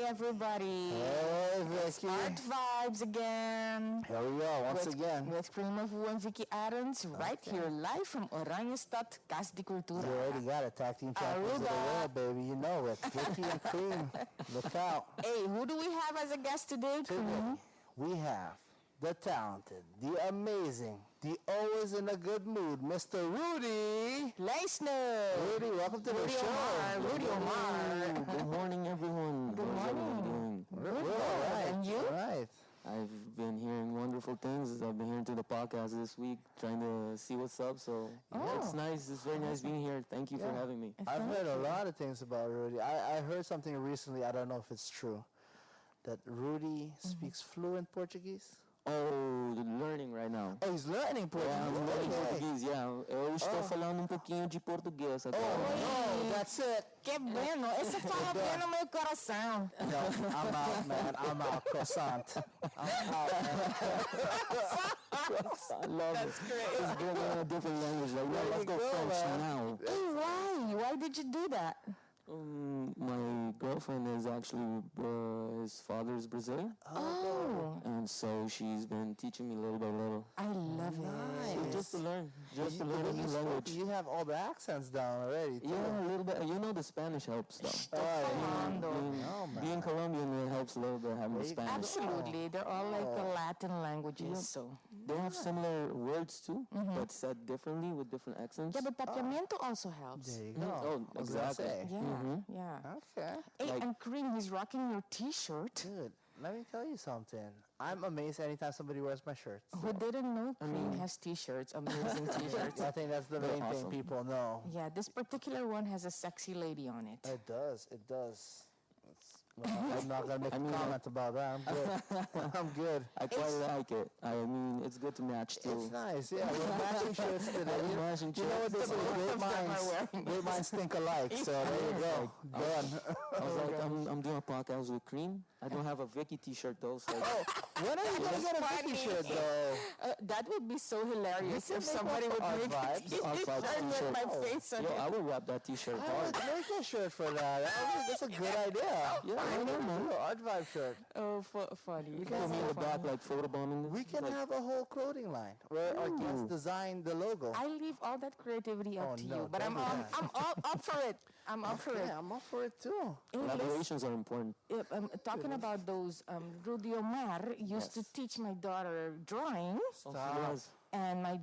everybody. Hey, Vicky. Art Vibes again. Here we go, once again. With Cream and Vicky Arens, right here live from Oranjestad, Casa de Cultura. You already got it, tag team champions of the world, baby. You know it. Vicky and Cream, look out. Hey, who do we have as a guest today, Cream? We have the talented, the amazing, the always in a good mood, Mr. Rudy Leysner. Rudy, welcome to the show. Rudyomar. Good morning, everyone. Good morning. We're all right. And you? All right. I've been hearing wonderful things. I've been hearing through the podcast this week, trying to see what's up. So it's nice. It's very nice being here. Thank you for having me. I've heard a lot of things about Rudy. I heard something recently, I don't know if it's true, that Rudy speaks fluent Portuguese. Oh, learning right now. Oh, he's learning Portuguese. Yeah, I'm learning Portuguese, yeah. Eu estou falando pouquinho de português agora. Oh, that's it. Que bueno. Esse fala bem no meu coração. No, I'm out, man. I'm out. Croissant. I'm out, I love That's it. great. It's going in a different language. Like, no, let's go French now. Hey, why? Why did you do that? My girlfriend is actually, his father is Brazilian. Oh. And so she's been teaching me little by little. I love it. Just to learn a new language. You have all the accents down already, too. Yeah, a little bit. You know, the Spanish helps, though. Being Colombian, it helps a little bit having the Spanish. Absolutely. They're all like the Latin languages, so. They have similar words, too, but said differently with different accents. Yeah, but papiamento also helps. There you go. Oh, exactly. Yeah. Okay. Hey, and Cream, he's rocking your T-shirt. Dude, let me tell you something. I'm amazed anytime somebody wears my shirts. Who didn't know Cream has T-shirts, amazing T-shirts. I think that's the main awesome. thing people know. Yeah, this particular one has a sexy lady on it. It does. It does. Well, I'm not going to make a comment about that. I'm good. I'm good. I quite like it. I mean, it's good to match, too. It's nice, yeah. We're matching shirts today. You know what they say? Great minds think alike. So there you go. Done. I was like, I'm doing a podcast with Cream. I don't have a Vicky T-shirt, though. So When are you going to get a Vicky shirt, though? That would be so hilarious if somebody would make a T-shirt with my face on Yo, it. I will wrap that T-shirt I hard. would make a shirt for that. That's a good idea. Yeah, I know. Art Vibe shirt. Oh, funny. You can me in the back, like, photobombing. We can have a whole clothing line where our guests design the logo. I leave all that creativity up to no, you, but don't I'm do that. all up for it. I'm up for it. Yeah, I'm up for it too. Collaborations are important. Talking about those, Rudyomar used to teach my daughter drawing. Stop. And my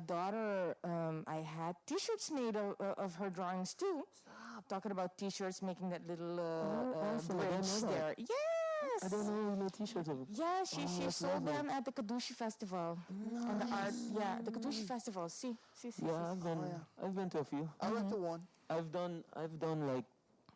daughter, I had T-shirts made of her drawings too. Stop. Talking about T-shirts, making that little bridge there. Yes. I don't know no T-shirts of it. Yeah, she sold them at the Kadushi Festival. And the art, the Kadushi Festival. See. Yeah, I've been to a few. I went to one. I've done like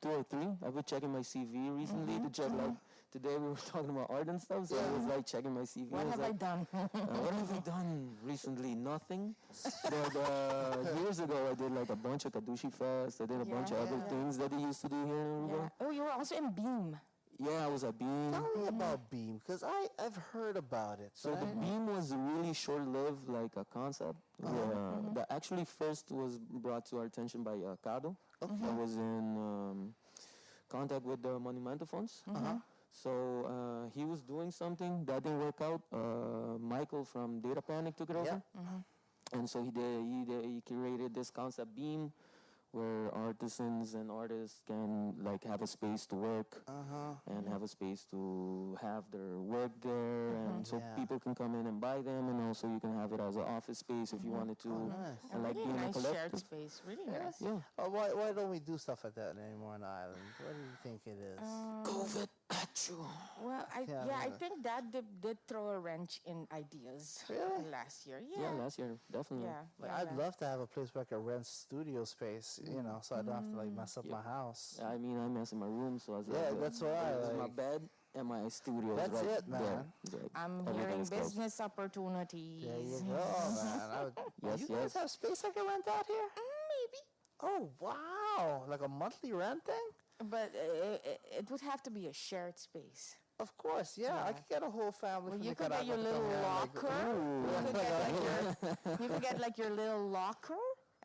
2 or 3. I've been checking my CV recently to check like. Today we were talking about art and stuff, so I was like checking my CV. What have I done? What have I done recently? Nothing. But years ago I did like a bunch of Kadushi Fest. I did a bunch of other things that they used to do here in Aruban. Yeah. Oh, you were also in Beam. Yeah, I was at Beam. Tell me about Beam, because I've heard about it. So the Beam was a really short-lived like a concept. That actually first was brought to our attention by Cado. I was in contact with the Monumento Funds. So he was doing something that didn't work out. Michael from Data Panic took it over, and so he curated this concept Beam, where artisans and artists can like have a space to work and have a space to have their work there, and so people can come in and buy them, and also you can have it as an office space if you wanted to, and like Really being a nice collective. shared space. Really nice. Yeah. Why don't we do stuff like that anymore on the island? What do you think it is? COVID at you. Well, I think that did throw a wrench in ideas last year. Yeah, last year definitely. Yeah. I'd love to have a place where I could rent studio space, so I don't have to like mess up my house. I mean, I mess in my room, so I was that's what I like. my bed and my studio. That's right it, man. There. I'm hearing business opportunities. There you go, man. You guys yes. have space I can rent out here? Maybe. Oh, wow. Like a monthly rent thing? But it would have to be a shared space. Of course, yeah. I could get a whole family from You could Nicaragua get your to little come here, locker. You could get like your little locker.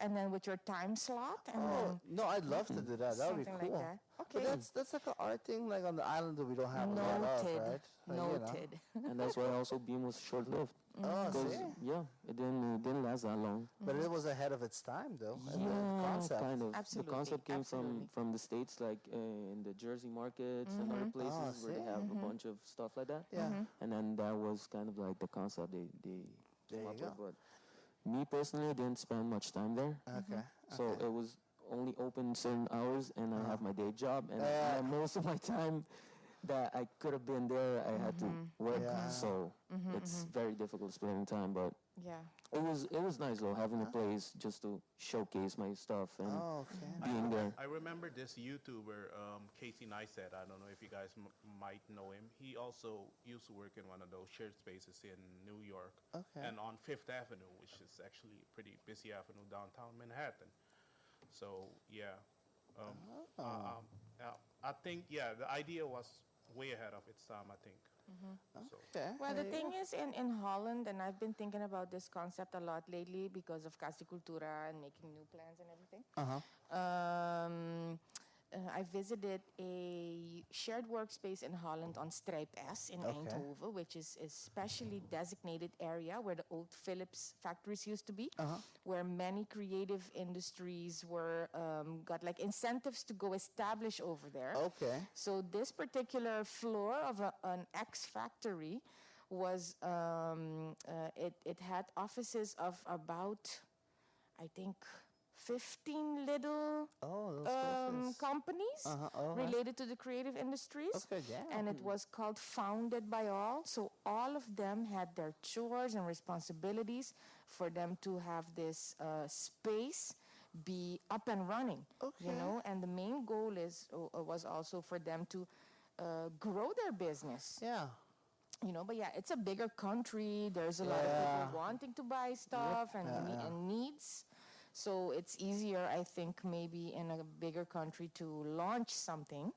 and then with your time slot, and Oh, then no, I'd love to do that. That would be something cool. like that. But Okay. that's like an art thing, like on the island that we don't have a lot of, Noted. right? Like, you know. Noted. And that's why also Beam was short-lived. Oh, Because, see? yeah, it didn't last that long. But it was ahead of its time, though. and the Yeah, concept. kind of. Absolutely, The concept came absolutely. from the States, like in the Jersey markets and other places where they see? have a bunch of stuff like that. Yeah. And then that was kind of like the concept they There came you up go. with. But me personally, I didn't spend much time there. Okay. So it was only open certain hours, and I have my day job, and most of my time that I could have been there, I had to work. Yeah. So it's very difficult spending time, but Yeah. it was nice though, having a place just to showcase my stuff and Oh, okay. being there. I remember this YouTuber, Casey Neistat. I don't know if you guys might know him. He also used to work in one of those shared spaces in New York, Okay. and on Fifth Avenue, which is actually a pretty busy avenue downtown Manhattan. So yeah, I think the idea was way ahead of its time. I think. So, Okay. Well, the there you thing go. is, in Holland, and I've been thinking about this concept a lot lately because of Casa Cultura and making new plans and everything. I visited a shared workspace in Holland on Strijp S in Eindhoven, which is a specially designated area where the old Philips factories used to be, where many creative industries were got like incentives to go establish over there. Okay. So this particular floor of an ex-factory was, it had offices of about, I think, 15 little Oh, those places. companies related to the creative industries. Okay, yeah. And it was called Founded by All. So all of them had their chores and responsibilities for them to have this space be up and running. You know, and the main goal was also for them to grow their business. Yeah. You know, but yeah, it's a bigger country. There's a lot of people wanting to buy stuff and needs. So it's easier, I think, maybe in a bigger country to launch something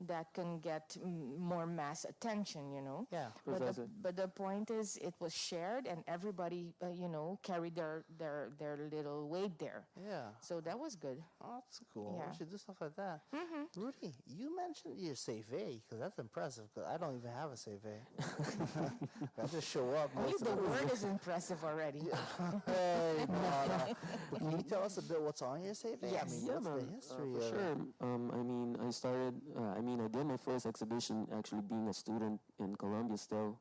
that can get more mass attention, you know. Yeah. But the point is, it was shared, and everybody, you know, carried their little weight there. Yeah. So that was good. Oh, that's cool. Yeah. We should do stuff like that. Rudy, you mentioned your CV, because that's impressive, because I don't even have a CV. I just show up. Only most of the the word is impressive already. Hey, no. But can you tell us a bit what's on your CV? I Yes. mean, Yeah, what's man. the history For of sure. it? I mean, I did my first exhibition actually being a student in Colombia still.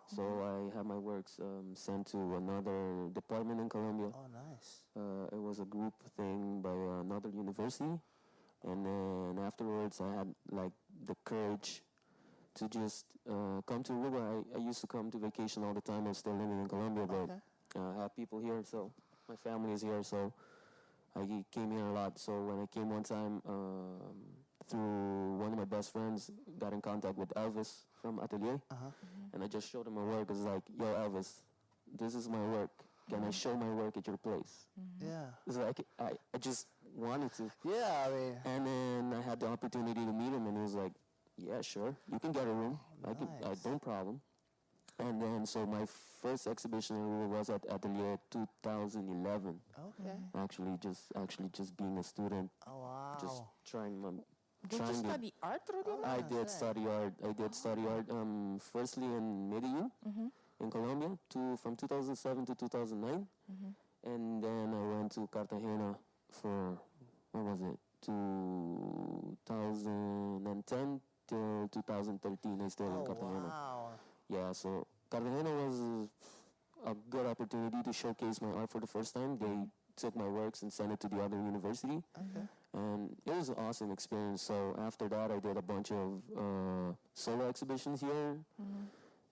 So I had my works sent to another department in Colombia. Oh, nice. It was a group thing by another university. And then afterwards, I had like the courage to just come to Aruba. I used to come to vacation all the time. I'm still living in Colombia, but I have people here, so my family is here, so I came here a lot. So when I came one time, through one of my best friends, got in contact with Elvis from Atelier, and I just showed him my work. It's like, yo, Elvis, this is my work. Can I show my work at your place? Yeah. It's like, I just wanted to. Yeah, I mean, And then I had the opportunity to meet him, and he was like, yeah, sure, you can get a room. Nice. No problem. And then, so my first exhibition in Aruba was at Atelier 2011. okay. Actually just being a student, Oh, wow. just trying my... Did you trying to- study art, Rudyomar? I did study art. Firstly in Medellin, in Colombia, from 2007 to 2009. And then I went to Cartagena for, what was it, 2010 till 2013. I stayed in Cartagena. Wow. Yeah, so Cartagena was a good opportunity to showcase my art for the first time. They took my works and sent it to the other university. Okay. And it was an awesome experience. So after that, I did a bunch of solo exhibitions here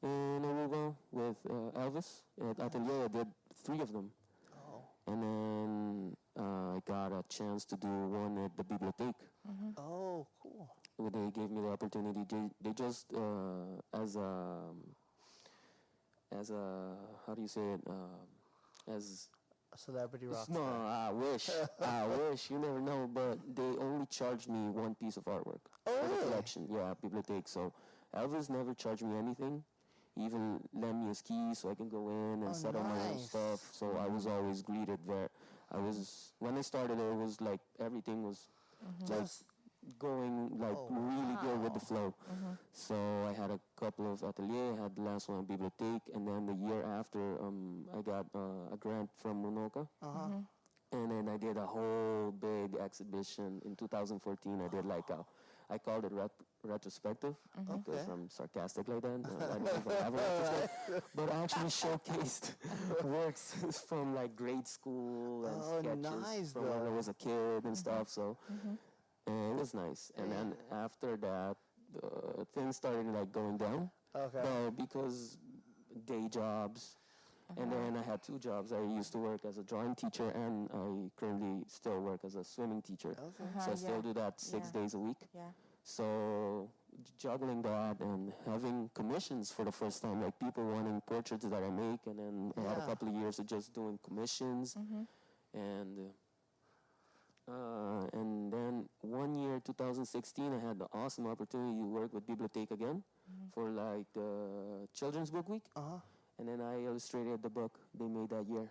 in Aruba with Elvis at Atelier. I did 3 of them. Oh. And then I got a chance to do one at the Bibliothèque. Oh, cool. Where they gave me the opportunity. They just, as a, how do you say it? As A celebrity rock No, star. I wish. I wish. You never know. But they only charged me 1 piece of artwork for the really? collection. Yeah, Bibliothèque. So Elvis never charged me anything. He even lent me his keys so I can go in and set up my own nice. stuff. So I was always greeted there. when I started, it was like everything was like going like really good with the flow. So I had a couple of ateliers. I had the last one at Bibliothèque, and then the year after, I got a grant from Munoka. And then I did a whole big exhibition in 2014. I did like I called it retrospective because I'm sarcastic like that. I don't even have a retrospective. But I actually showcased works from like grade school and sketches from when I was a kid and stuff. So and it was nice. And then after that, things started like going down. Because day jobs. And then I had 2 jobs. I used to work as a drawing teacher, and I currently still work as a swimming teacher. So I still do that 6 days a week. So juggling that and having commissions for the first time, like people wanting portraits that I make, and then I had a couple of years of just doing commissions. And then one year, 2016, I had the awesome opportunity to work with Bibliothèque again for like the Children's Book Week. And then I illustrated the book they made that year.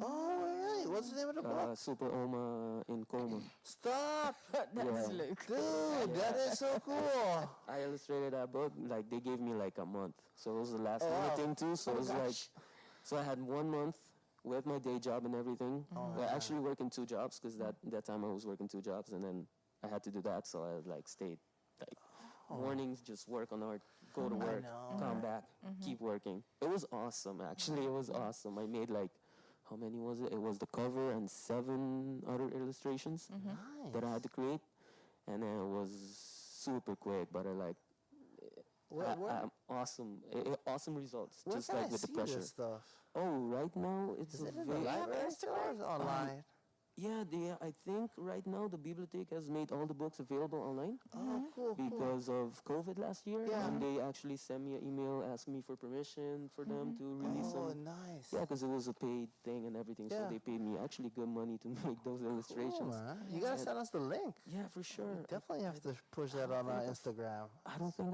Oh, really? What's the name of the book? Super Oma in Coma. Stop! That's Luke. Dude, that is so cool. I illustrated that book, like they gave me like a month. So it was the last minute thing too. So it was like, so I had 1 month with my day job and everything. I actually working 2 jobs because that time I was working 2 jobs, and then I had to do that. So I like stayed like mornings, just work on art, go to work, come back, keep working. It was awesome, actually. It was awesome. I made like, how many was it? It was the cover and 7 other illustrations that I had to create. And then it was super quick, but awesome. Awesome results, just like with the pressure. This stuff? Oh, right now it's Is it in the library stores online? Yeah, I think right now the Bibliothèque has made all the books available online. Oh, cool. Because of COVID last year. And they actually sent me an email asking me for permission for them to release them. Oh, nice. Yeah, because it was a paid thing and everything. So they paid me actually good money to make those illustrations. Cool, man. You got to send us the link. Yeah, for sure. Definitely have to push that on our Instagram. I don't think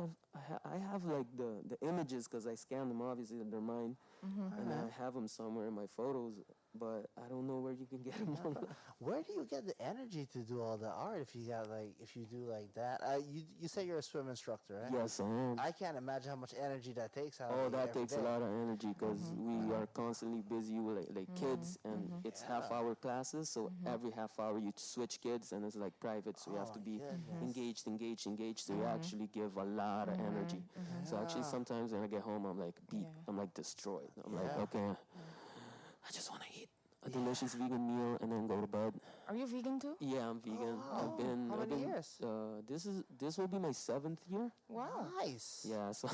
I have like the images because I scan them, obviously, they're mine. And I have them somewhere in my photos, but I don't know where you can get them online. Where do you get the energy to do all the art if you do like that? You say you're a swim instructor, right? Yes, I am. I can't imagine how much energy that takes out of Oh, you that every takes day. a lot of energy because we are constantly busy with like kids, and it's half-hour classes. So every half hour you switch kids, and it's like private, so you have to be engaged. So you actually give a lot of energy. So actually, sometimes when I get home, I'm like beat. I'm like destroyed. I'm like, okay, I just want to eat a delicious vegan meal and then go to bed. Are you vegan too? Yeah, I'm vegan. How many years? This will be my 7th year. Wow. Nice. Yeah, so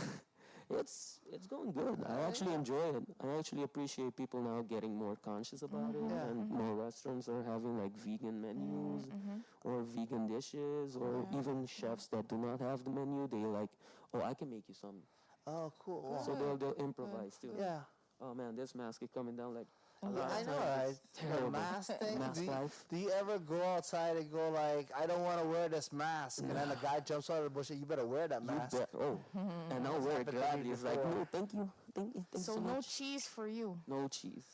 it's going good. I actually enjoy it. I actually appreciate people now getting more conscious about it, and more restaurants are having like vegan menus or vegan dishes, or even chefs that do not have the menu. They like, oh, I can make you some. Oh, cool. So they'll improvise too. Yeah. Oh man, this mask is coming down like. I know, right? Terrible. The mask thing. Mask life. Do you ever go outside and go like, I don't want to wear this mask, and then a guy jumps out of the bush and you better wear that mask? And I'll wear it gladly. It's like, no, thank you So so no much. cheese for you. No cheese.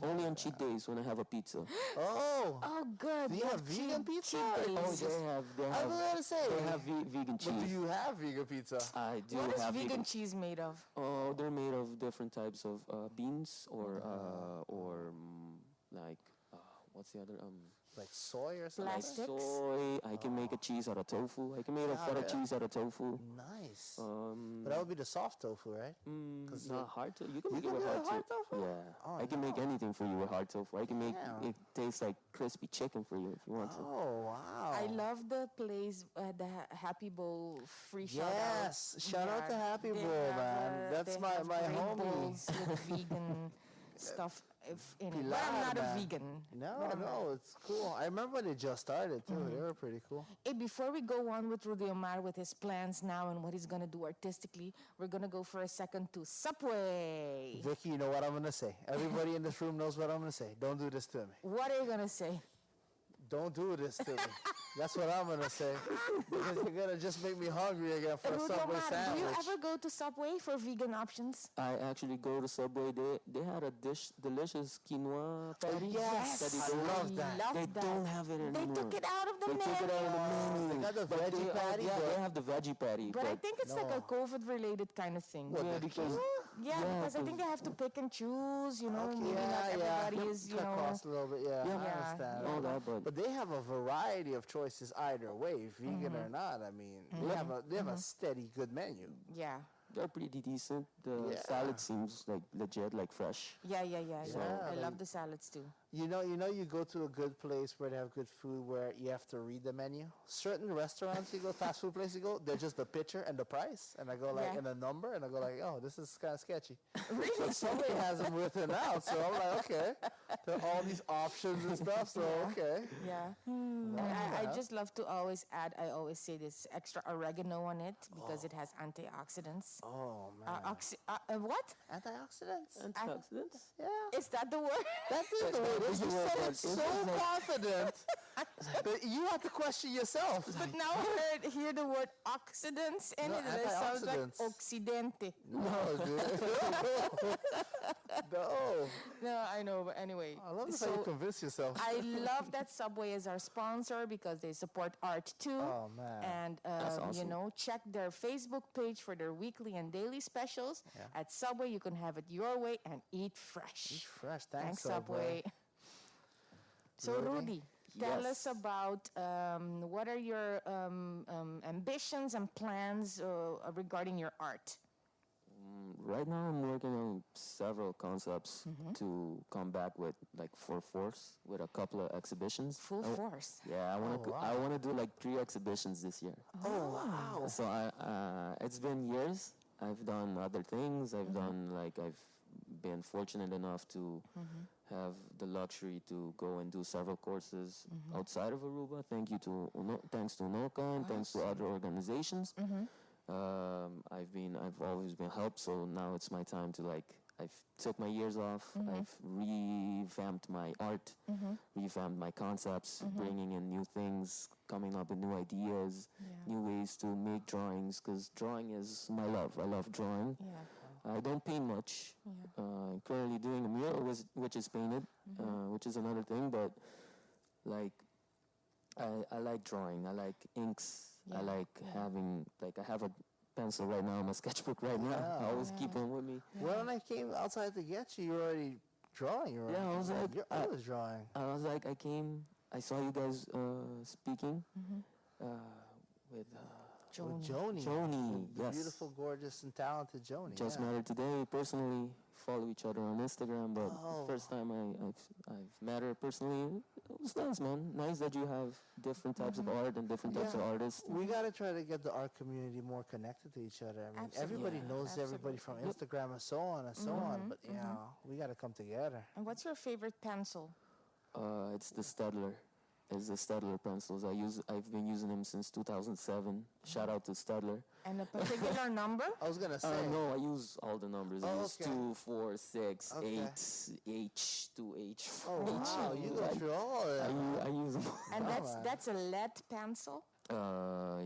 Only on cheat days when I have a pizza. Oh. Oh, good. Do you have vegan pizza? cheat Oh, days. They I was going to say. They have vegan cheese. But do you have vegan pizza? I do What is have vegan cheese made of? Oh, they're made of different types of beans or like what's the other Like soy or something? Plastics? soy. I can make a cheese out of tofu. I can make a feta cheese out of tofu. Nice. But that would be the soft tofu, right? Not hard tofu. You can make it can with do hard hard tofu. tofu? Yeah, Oh, I can make anything for you with hard tofu. I can make Damn. it taste like crispy chicken for you if you want to. Oh, wow. I love the place, the Happy Bowl free shout out. Yes. Shout out to Happy They Bowl, have, man. That's they my have great homie. bowls with vegan stuff in it. But Pilar, I'm not a man. vegan. No, it's cool. I remember when they just started, too. They were pretty cool. Hey, before we go on with Rudyomar with his plans now and what he's going to do artistically, we're going to go for a second to Subway. Vicky, you know what I'm going to say. Everybody in this room knows what I'm going to say. Don't do this to me. What are you going to say? don't do this to me. That's what I'm gonna say. Because you're gonna just make me hungry again for a Subway Rudyomar, sandwich. do you ever go to Subway for vegan options? I actually go to Subway. They had a delicious quinoa patty. yes, that they I don't- love that. They don't have it anymore. They took it out of the They menu. took it out of the menu. They got the But veggie patty, Yeah, but- they have the veggie patty. But I think it's like a COVID-related kind of thing. yeah, because Yeah, because I think they have to pick and choose, you know, maybe not everybody is, you Cut know. costs a little bit, I understand. all that, but But they have a variety of choices either way, vegan or not. I mean, they have a steady good menu. Yeah. they're pretty decent. The Yeah. salad seems like legit, like fresh. Yeah. Yeah, I like- love the salads too. You know, you go to a good place where they have good food where you have to read the menu. Certain restaurants you go, fast food place you go, they're just the picture and the price, and I go like, Yeah. and a number, and I go like, oh, this is kind of sketchy. But somebody has them written out, so I'm like, okay, there are all these options and stuff, so okay. Yeah. And I just love to always add, I always say this, extra oregano on it because it has antioxidants. Oh man, What? antioxidants. Antioxidants? Yeah, Is that the word? that is the word. You said it It's so like- confident that you have to question yourself. But now I hear the word oxidants in No, it, and it sounds like antioxidants. occidente. No, dude. No. No, I know, but anyway. I love this how you convince yourself. I love that Subway is our sponsor because they support art too. Oh, man. And you awesome. know, check their Facebook page for their weekly and daily specials. At Subway, you can have it your way and eat fresh. Fresh, Thanks, thanks, Subway. So, Rudy, tell us Yes. about what are your ambitions and plans regarding your art? Right now, I'm working on several concepts to come back with like full force with a couple of exhibitions. Full force. Yeah, I want to do like 3 exhibitions this year. Oh, wow. So it's been years. I've done other things. I've been fortunate enough to have the luxury to go and do several courses outside of Aruba. Thanks to UNOCA and thanks to other organizations. I've always been helped. So now it's my time to I've took my years off. I've revamped my art, revamped my concepts, bringing in new things, coming up with new ideas, new ways to make drawings. Because drawing is my love. I love drawing. Yeah. I don't paint much. Currently doing a mural, which is painted, which is another thing. But I like drawing. I like inks. I like having I have a pencil right now, my sketchbook right now. I always keep one with me. When I came outside to get you, you were already drawing. Yeah, I was like, You're always drawing. I was like, I saw you guys speaking with Joni. Joni, The yes. beautiful, gorgeous, and talented Joni. Just yeah. met her today. Personally, follow each other on Instagram, but first time I've met her personally. It was nice, man. Nice that you have different types of art and different types of artists. We got to try to get the art community more connected to each other. I mean, everybody knows everybody from Instagram and so on and so on, but we got to come together. And what's your favorite pencil? It's the Stedler. It's the Stedler pencils. I've been using them since 2007. Shout out to Stedler. And a particular number? I was going to say. No, I use all the numbers. I Oh, use okay. 2, 4, 6, Okay. 8, H, 2H, Oh, wow. You go through all of that. I use them. And man. that's a lead pencil or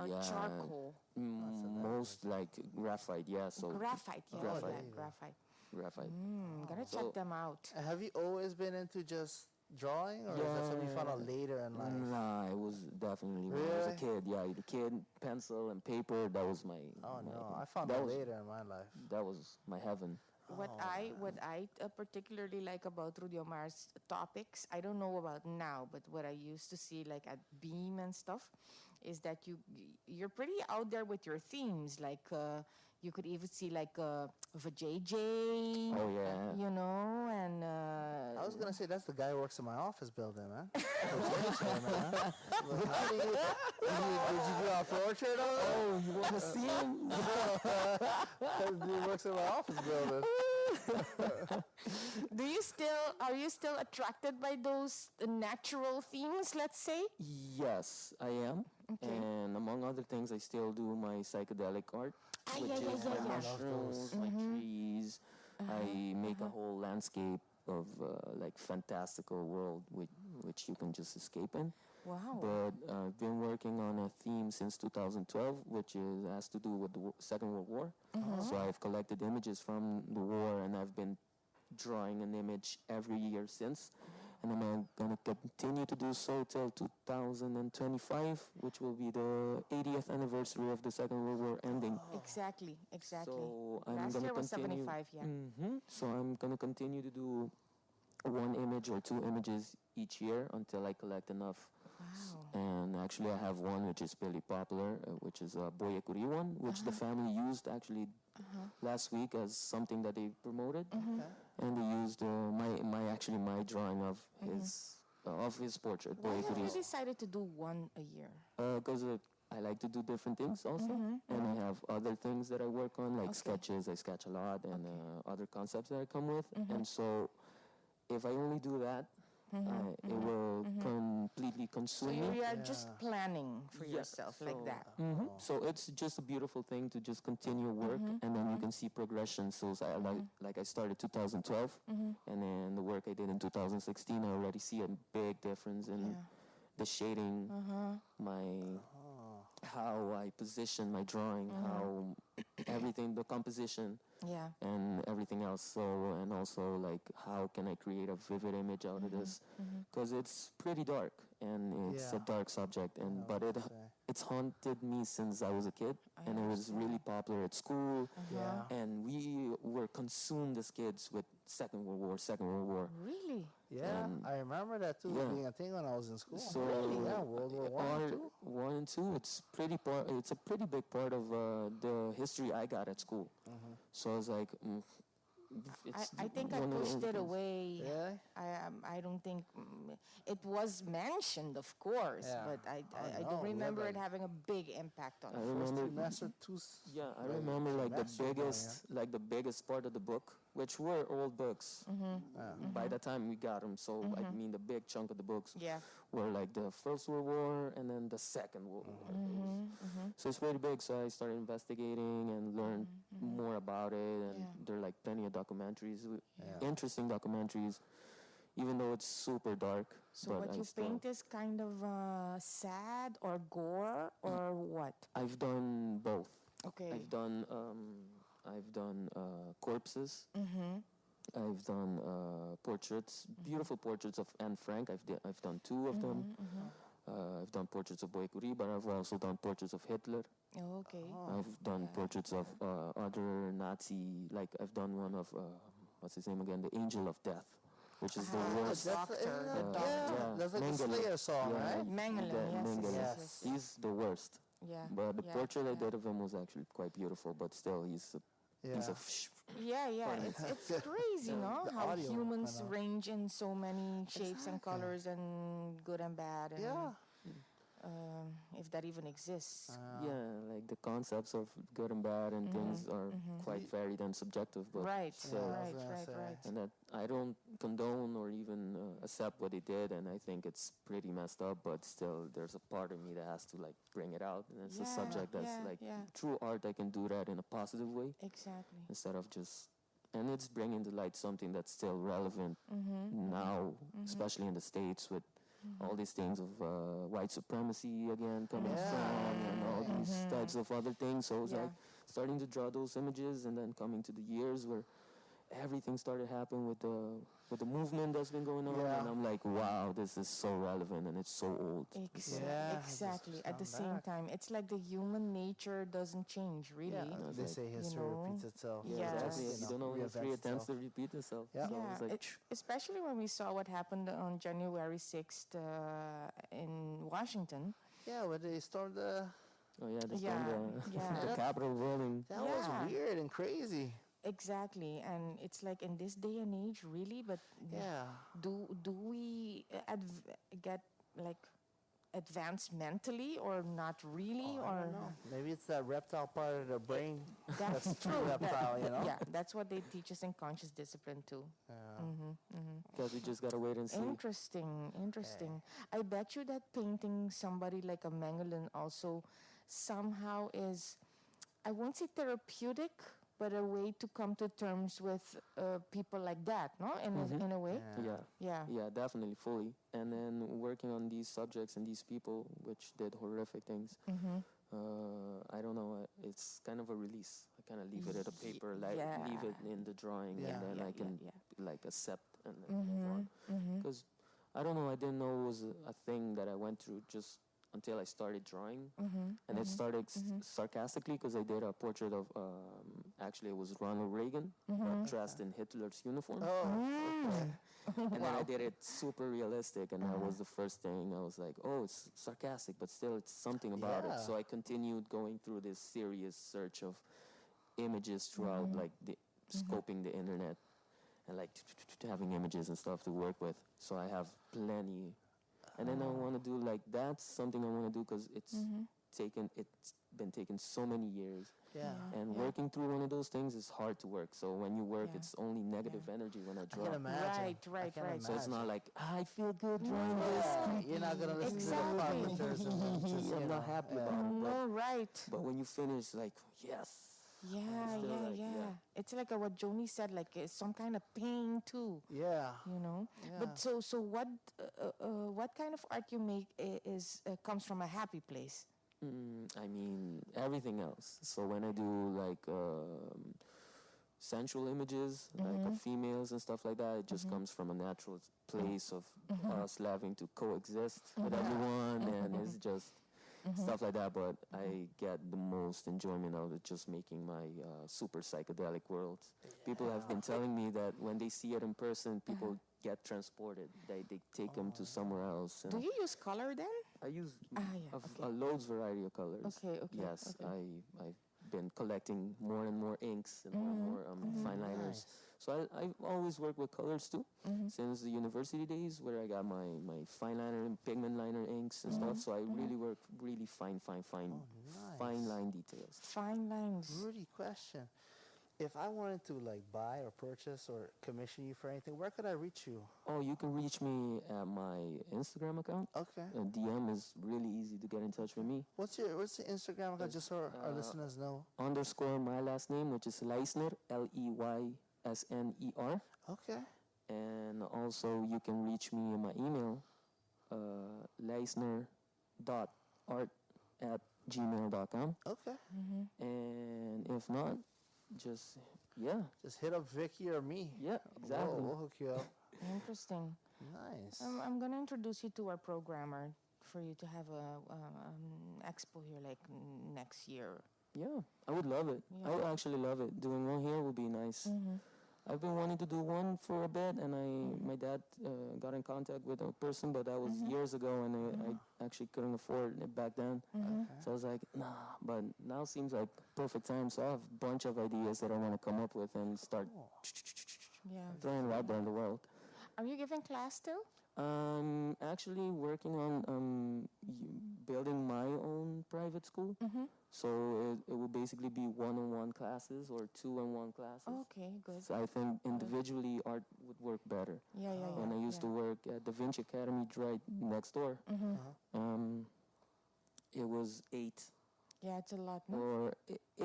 Yeah. charcoal? Most like graphite, yeah. So Graphite, yeah. Graphite. Yeah, graphite. graphite. Gotta check them out. Have you always been into just drawing, or is that something you found out later in life? Nah, it was definitely when I was a kid. Yeah, the kid, pencil and paper. That was my. Oh, my- no. I found that out was- later in my life. That was my heaven. What I particularly like about Rudyomar's topics, I don't know about now, but what I used to see like at Beam and stuff, is that you're pretty out there with your themes. Like you could even see like Vijay. Oh, yeah. You know, and I was gonna say that's the guy who works in my office building, man. How do you, did you do our portrait on him? Oh, you want to see him? He works in my office building. are you still attracted by those natural themes, let's say? Yes, I am. And among other things, I still do my psychedelic art, which is my mushrooms, my trees. I make a whole landscape of like fantastical world which you can just escape in. Wow. But I've been working on a theme since 2012, which has to do with the Second World War. So I've collected images from the war, and I've been drawing an image every year since. And I'm going to continue to do so till 2025, which will be the 80th anniversary of the Second World War ending. Exactly. So I'm Last going year to was continue. 75, yeah. So I'm going to continue to do one image or two images each year until I collect enough. Wow. And actually I have one which is really popular, which is a Boyakuri one, which the family used actually last week as something that they promoted. And they used my drawing of his portrait. Why have you Boyakuri's. decided to do one a year? Because I like to do different things also, and I have other things that I work on, like sketches. I sketch a lot, and other concepts that I come with. And so, if I only do that, it will completely So consume you me. are just planning for Yeah, yourself like that. So it's just a beautiful thing to just continue work, and then you can see progression. So like I started 2012, and then the work I did in 2016, I already see a big difference in the shading, how I position my drawing, how everything, the composition, Yeah. and everything else. So, and also like how can I create a vivid image out of this? Because it's pretty dark, and it's a dark subject, and but it's haunted me since I was a kid, and it was really popular at school, and we were consumed as kids with Second World War. Really? Yeah, I remember that too, being a thing when I was in school. So Yeah, World War One and Two. 1 and 2, it's a pretty big part of the history I got at school. So I was like, I think I one of pushed those it things. away. Yeah. I don't think it was mentioned, of course, Yeah. but I no, don't we had, remember it like, having a big impact on I it. remember, Trimester two. yeah, I remember like the semester, biggest part of the book, which were old books. By the time we got them, so I mean the big chunk of the books Yeah. were like the First World War and then the Second World War. So it's pretty big. So I started investigating and learned more about it, and there are like plenty of documentaries, interesting documentaries, even though it's super dark. So but what I you still, paint is kind of sad or gore or what? I've done both. Okay. I've done corpses. I've done portraits, beautiful portraits of Anne Frank. I've done two of them. I've done portraits of Boyakuri, but I've also done portraits of Hitler. Oh, okay. I've done portraits of other Nazi, like I've done one of, what's his name again? The Angel of Death, which is the worst. The doctor. Yeah, that's like a Mengele. Slayer song, Yeah, right? Mengele, that yes, Mengele. yes. He's the worst. Yeah. But the yeah, portrait I yeah. did of him was actually quite beautiful, but still, he's a piece of Yeah, it's crazy, no? The How audio, humans I know. range in so many shapes and colors and good and bad. And, Yeah. if that even exists. Yeah, like the concepts of good and bad and things are quite varied and subjective, but Right, still, right, gonna right, say. right. and that I don't condone or even accept what they did, and I think it's pretty messed up, but still there's a part of me that has to like bring it out, and it's a Yeah, subject that's yeah, like yeah. through art I can do that in a positive way Exactly. instead of just, and it's bringing to light something that's still relevant now, especially in the States with all these things of white supremacy again coming strong and all these types of other things. So it's like starting to draw those images, and then coming to the years where everything started happening with the movement that's been going on, and I'm like, wow, this is so relevant and it's so old. Yeah, Exactly. just At the come same back. time, it's like the human nature doesn't change, really. Yeah, they say history know, repeats itself. Yeah. Exactly. You You know, don't know, reinvents three attempts to itself. repeat itself. Yeah. So Yeah, it's like, especially when we saw what happened on January 6th in Washington. Yeah, when they stormed the... oh yeah, the, Yeah, yeah. the Capitol building. That was Yeah. weird and crazy. Exactly, and it's like in this day and age, really. But Yeah. do we get like advanced mentally or not really? I or don't know. Maybe it's that reptile part of the brain. that's true. reptile, you know? Yeah, that's what they teach us in conscious discipline too. Because we just gotta wait and see. Interesting. I bet you that painting somebody like a Mengele also somehow is, I won't say therapeutic, but a way to come to terms with people like that, no? In a way. Yeah, definitely, fully. And then working on these subjects and these people which did horrific things. I don't know. It's kind of a release. I kind of leave it at a paper, leave it in the drawing, and then I can like accept and then move on. Because I don't know. I didn't know it was a thing that I went through just until I started drawing, and it started sarcastically because I did a portrait of actually it was Ronald Reagan dressed in Hitler's uniform. And then I did it super realistic, and that was the first thing. I was like, oh, it's sarcastic, but still it's something about it. So I continued going through this serious search of images throughout, like scoping the internet and like having images and stuff to work with. So I have plenty. And then I want to do like, that's something I want to do because it's been taken so many years. And working through one of those things is hard to work. So when you work, it's only negative energy when I draw. I can imagine. Right. So it's not like, I feel good drawing this. You're not going to listen to the carpenters and just, I'm not happy about it. No, right. But when you finish, like, yes. Yeah. It's like what Joni said, like it's some kind of pain too. Yeah. You know. But so what kind of art you make is comes from a happy place? I mean, everything else. So when I do like sensual images, like of females and stuff like that, it just comes from a natural place of us loving to coexist with everyone, and it's just stuff like that. But I get the most enjoyment out of just making my super psychedelic worlds. People have been telling me that when they see it in person, people get transported. They take them to somewhere else. Do you use color then? I use a loads variety of colors. Okay. Yes, I've been collecting more and more inks and more fine liners. So I've always worked with colors too, since the university days where I got my fine liner and pigment liner inks and stuff. So I really work really fine line details. Fine lines. Rudy, question. If I wanted to like buy or purchase or commission you for anything, where could I reach you? Oh, you can reach me at my Instagram account. Okay. DM is really easy to get in touch with me. What's the Instagram account, just so our listeners know? _ my last name, which is Leysner, Leysner. Okay. And also you can reach me in my email, leysner.art@gmail.com. Okay. And if not, just hit up Vicky or me. Yeah, exactly. We'll hook you up. Interesting. Nice. I'm going to introduce you to our programmer for you to have a expo here like next year. Yeah, I would love it. I would actually love it. Doing one here would be nice. I've been wanting to do one for a bit, and my dad got in contact with a person, but that was years ago, and I actually couldn't afford it back then. So I was like, nah, but now seems like perfect time. So I have a bunch of ideas that I want to come up with and start throwing right there in the world. Are you giving class too? I'm actually working on building my own private school. So it will basically be one-on-one classes or two-on-one classes. Okay, good. So I think individually art would work better. Yeah. When I used to work at Da Vinci Academy right next door, it was 8. Yeah, it's a lot, no? Or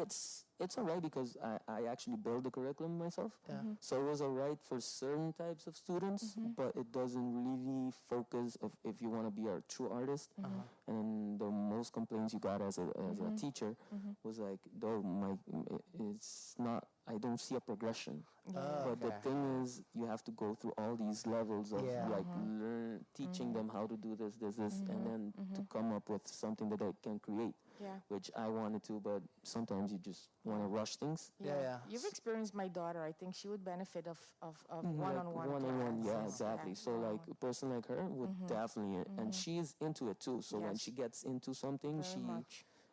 it's all right because I actually build the curriculum myself. So it was all right for certain types of students, but it doesn't really focus if you want to be a true artist. And the most complaints you got as a teacher was like, it's not, I don't see a progression. But the thing is, you have to go through all these levels of like teaching them how to do this, and then to come up with something that they can create. Which I wanted to, but sometimes you just want to rush things. You've experienced my daughter. I think she would benefit of one-on-one. One-on-one, yeah, exactly. So like a person like her would definitely, and she's into it too. So when she gets into something, she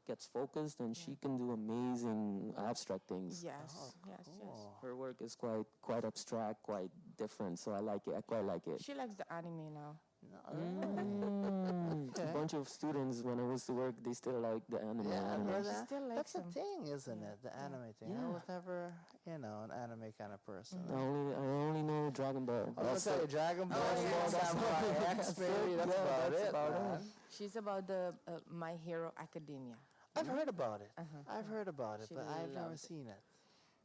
gets focused, and she can do amazing abstract things. Yes. Her work is quite abstract, quite different. So I like it. I quite like it. She likes the anime now. A bunch of students, when I was to work, they still like the anime. That's a thing, isn't it? The anime thing. I was never, an anime kind of person. I only know Dragon Ball. That's it. Dragon Ball, Samurai X, maybe. That's about it. She's about the My Hero Academia. I've heard about it. I've heard about it, but I've never seen it.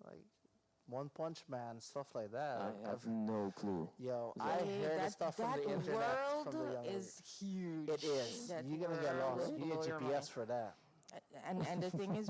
like One Punch Man, stuff like that. I have no clue. Yo, Is I that- hear the stuff from the internet. World From the young is huge. It is. That You're gonna get world lost. will You need blow your GPS mind. for that. And the thing is,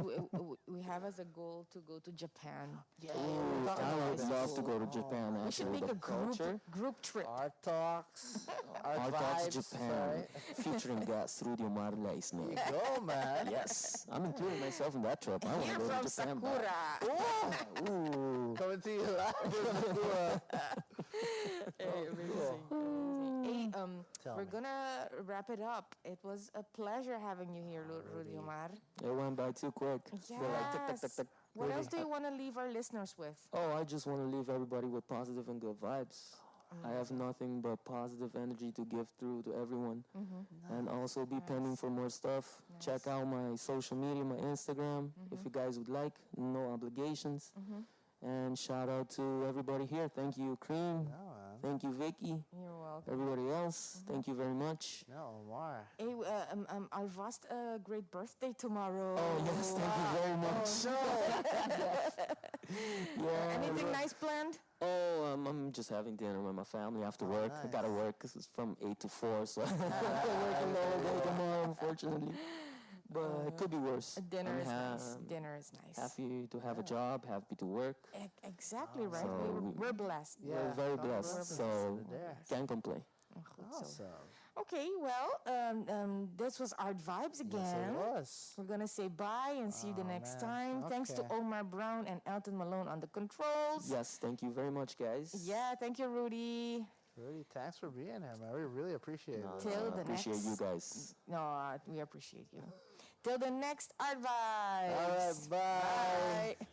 we have as a goal to go to Japan. Yeah, Ooh, I would love to go to Japan. We should Actually, make the a culture. group trip. Art Talks, Art Art Talks Vibes, Japan, right? featuring guest Rudyomar There Leysner. you go, man. Yes, I'm including myself in that trip. I want to Here go from to Japan. Sakura. Ooh. Coming to you live from Sakura. Hey, amazing. Hey, Tell we're me. gonna wrap it up. It was a pleasure having you here, Rudy Omar. It went by too quick. Feel like tick, tick, tick, tick. What else do you want to leave our listeners with? Oh, I just want to leave everybody with positive and good vibes. I have nothing but positive energy to give through to everyone. And also be pending for more stuff. Check out my social media, my Instagram, if you guys would like. No obligations. And shout out to everybody here. Thank you, Cream. No, man. Thank you, Vicky. You're welcome. Everybody else, thank you very much. No, Omar. Hey, Alvast, a great birthday tomorrow. Oh, yes, thank you very much. Yeah. Anything nice planned? Oh, I'm just having dinner with my family after work. I nice. gotta work 'cause it's from 8 to 4, so I'm working the whole day tomorrow, unfortunately. But it could be worse. Dinner I'm is nice. Dinner is nice. happy to have a job, happy to work. Exactly right. So We're blessed. Yeah, We're very come blessed, on, so there. can't complain. Goed zo. Awesome. Okay, well, this was Art Vibes Yes, again. it was. We're gonna say bye and see you the next man. time. Thanks to Okay. Omar Brown and Elton Malone on the controls. Yes, thank you very much, guys. Yeah, thank you, Rudy. Rudy, thanks for being here, man. We really appreciate it. Till I the appreciate next. you guys. No, we appreciate you. Till the next Art Vibes. All right, bye. Bye.